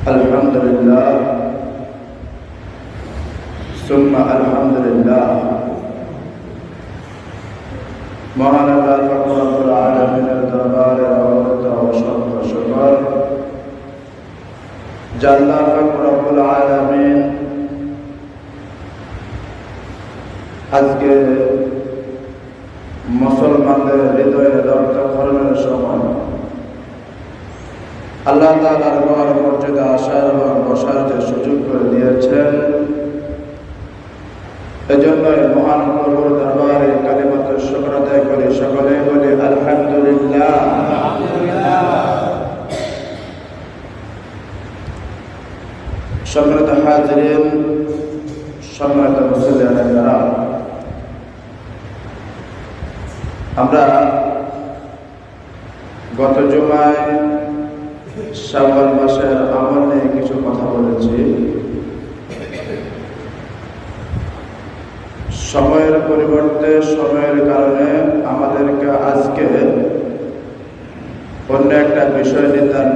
الحمد لله ثم الحمد لله মহান আল্লাহ রব্বুল আলামিনের দরবারে রহমত ও শুকর জাল্লা রব্বুল আলামিন আজকে মুসলমানদের হৃদয়ে রক্তক্ষরণের সময় আল্লাহ তাআলার ঘর মসজিদে আসার এবং বসার যে সুযোগ করে দিয়েছেন, এজন্য মহান প্রভুর দরবারে কালিমাতুশ শুকর আদায় করি। সকলে বলি আলহামদুলিল্লাহ। সম্মানিত হাজিরিন, সম্মানিত মুসল্লিরা, আমরা গত জুমায় শাওয়াল মাসের আমল নিয়ে কিছু কথা বলেছি। সময়ের পরিবর্তে সময়ের কারণে আমাদেরকে আজকে অন্য একটা বিষয় নির্ধারণ